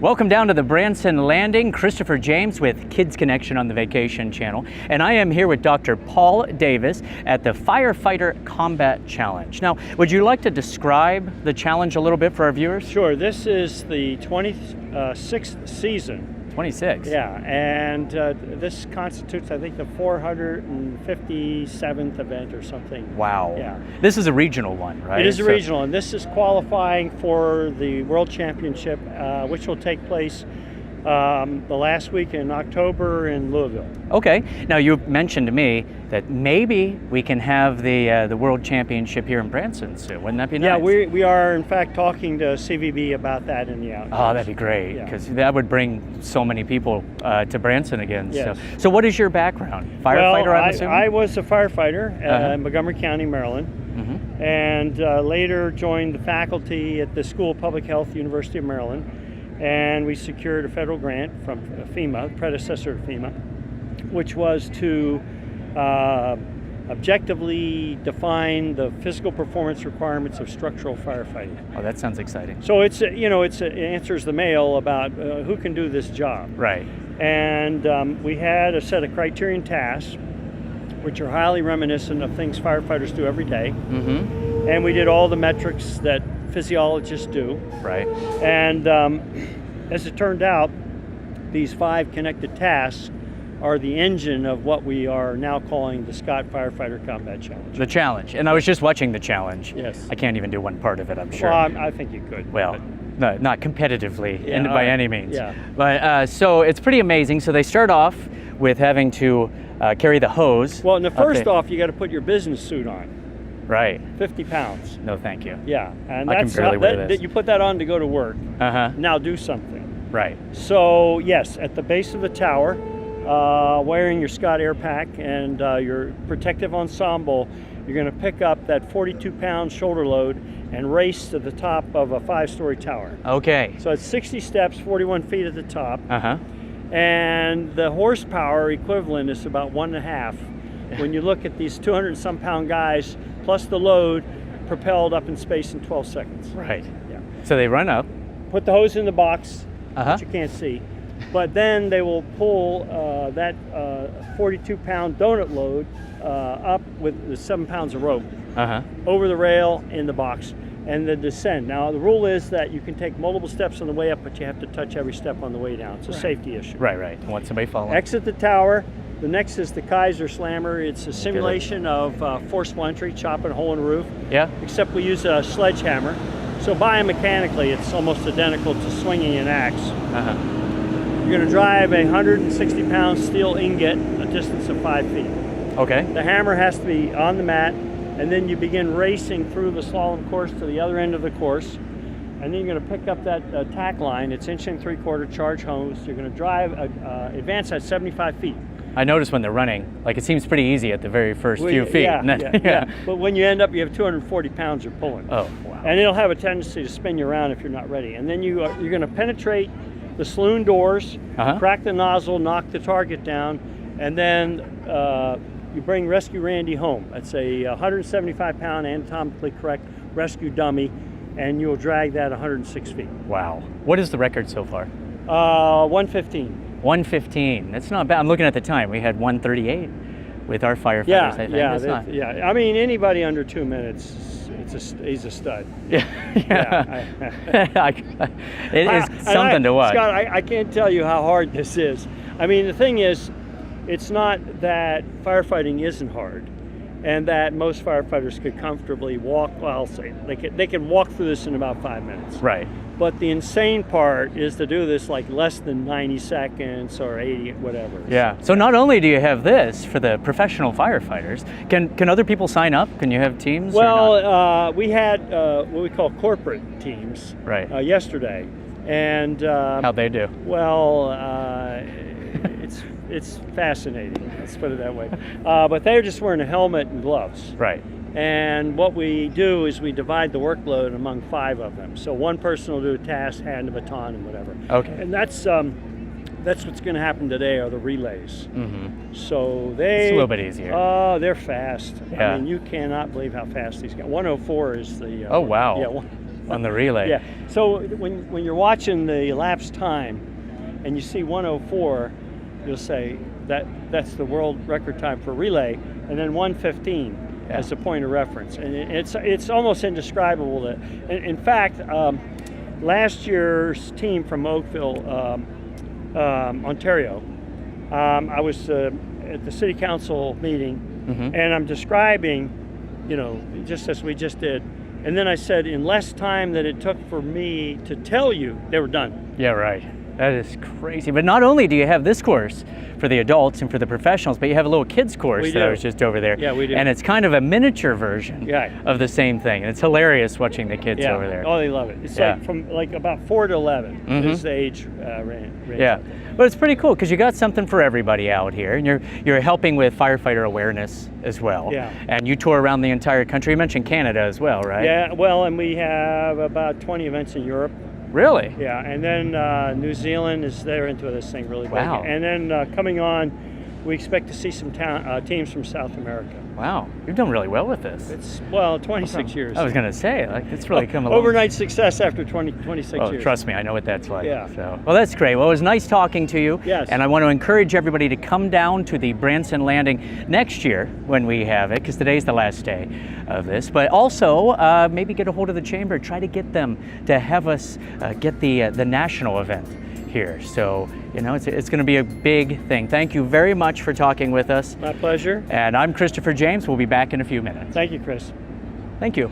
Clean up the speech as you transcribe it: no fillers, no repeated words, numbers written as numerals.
Welcome down to the Branson Landing. Christopher James with Kids Connection on the Vacation Channel. And I am here with Dr. Paul Davis at the Firefighter Combat Challenge. Now, would you like to describe the challenge a little bit for our viewers? Sure. This is the 26th season. 26? Yeah, and this constitutes, I think, the 457th event or something. Wow. Yeah. This is a regional one, right? It is a regional, and this is qualifying for the World Championship, which will take place the last week in October in Louisville. Okay. Now, you mentioned to me that maybe we can have the World Championship here in Branson soon. Wouldn't that be nice? Yeah, we are, in fact, talking to CVB about that in the outdoors. Oh, that'd be great, because that would bring so many people to Branson again. Yes. So what is your background? Firefighter, well, I'm assuming? I was a firefighter in Montgomery County, Maryland, and later joined the faculty at the School of Public Health, University of Maryland, and we secured a federal grant from FEMA, predecessor to FEMA, which was to objectively define the physical performance requirements of structural firefighting. Oh, that sounds exciting. So it answers the mail about who can do this job. Right. And we had a set of criterion tasks, which are highly reminiscent of things firefighters do every day. And we did all the metrics that physiologists do. Right. And as it turned out, these 5 connected tasks are the engine of what we are now calling the Scott Firefighter Combat Challenge. The challenge. And I was just watching the challenge. Yes. I can't even do one part of it, I'm sure. Well, I think you could. Well, no, not competitively by any means. Yeah. But so it's pretty amazing. So they start off with having to carry the hose. Well, first off, you got to put your business suit on. Right. 50 pounds. No, thank you. Yeah. And I can barely wear this. You put that on to go to work. Now do something. Right. So, yes, at the base of the tower, wearing your Scott Air Pack and your protective ensemble, you're going to pick up that 42-pound shoulder load and race to the top of a 5-story tower. Okay. So it's 60 steps, 41 feet at the top. And the horsepower equivalent is about 1.5 when you look at these 200-some pound guys plus the load propelled up in space in 12 seconds. Right. Yeah. So they run up. Put the hose in the box, which you can't see. But then they will pull that 42-pound donut load up with the 7 pounds of rope over the rail in the box and then descend. Now, the rule is that you can take multiple steps on the way up, but you have to touch every step on the way down. It's a safety issue. Right. I want somebody following. Exit the tower. The next is the Kaiser Slammer. It's a simulation of forcible entry, chopping a hole in the roof. Yeah. Except we use a sledgehammer. So biomechanically, it's almost identical to swinging an axe. You're going to drive a 160-pound steel ingot a distance of 5 feet. Okay. The hammer has to be on the mat, and then you begin racing through the slalom course to the other end of the course. And then you're going to pick up that tack line. It's 1 3/4 charge hose. You're going to drive, advance at 75 feet. I notice when they're running, like it seems pretty easy at the very first few feet. Yeah. But when you end up, you have 240 pounds you're pulling. Oh, wow. And it'll have a tendency to spin you around if you're not ready. And then you're going to penetrate the saloon doors, crack the nozzle, knock the target down, and then you bring Rescue Randy home. That's a 175-pound anatomically correct rescue dummy, and you'll drag that 106 feet. Wow. What is the record so far? 115. 115. That's not bad. I'm looking at the time. We had 138 with our firefighters. I think. Yeah. I mean, anybody under 2 minutes, he's a stud. It is something to watch. Scott, I can't tell you how hard this is. I mean, the thing is, it's not that firefighting isn't hard, and that most firefighters could comfortably walk. Well, I'll say they can walk through this in about 5 minutes. Right. But the insane part is to do this like less than 90 seconds or 80, whatever. Yeah. So not only do you have this for the professional firefighters, can other people sign up? Can you have teams? Well, we had what we call corporate teams yesterday, and how'd they do? Well, it's fascinating. Let's put it that way. But they're just wearing a helmet and gloves. Right. And what we do is we divide the workload among 5 of them. So one person will do a task, hand a baton, and whatever. Okay. And that's what's going to happen today are the relays. So it's a little bit easier. Oh, they're fast. Yeah. I mean, you cannot believe how fast these guys. 104 is the. Oh wow. Yeah. on the relay. Yeah. So when you're watching the elapsed time and you see 104, you'll say that's the world record time for relay, and then 115 as a point of reference. And it's almost indescribable. In fact, last year's team from Oakville, Ontario, I was at the city council meeting, and I'm describing, just as we just did. And then I said, in less time than it took for me to tell you, they were done. Yeah, right. That is crazy. But not only do you have this course for the adults and for the professionals, but you have a little kids course that I was just over there. Yeah, we do. And it's kind of a miniature version of the same thing. And it's hilarious watching the kids over there. Oh, they love it. It's like from about 4 to 11 is the age range. Yeah, but it's pretty cool because you got something for everybody out here, and you're helping with firefighter awareness as well. Yeah. And you tour around the entire country. You mentioned Canada as well, right? Yeah, well, and we have about 20 events in Europe. Really? Yeah, and then New Zealand they're into this thing really big. Wow. And then coming on, we expect to see some teams from South America. Wow, you've done really well with this. It's 26 years. I was going to say, it's really come along. Overnight success after 26 years. Trust me, I know what that's like. Yeah. So, well, that's great. Well, it was nice talking to you. Yes. And I want to encourage everybody to come down to the Branson Landing next year when we have it, because today's the last day of this. But also, maybe get a hold of the chamber, try to get them to have us get the national event here. So, it's going to be a big thing. Thank you very much for talking with us. My pleasure. And I'm Christopher James. We'll be back in a few minutes. Thank you, Chris. Thank you.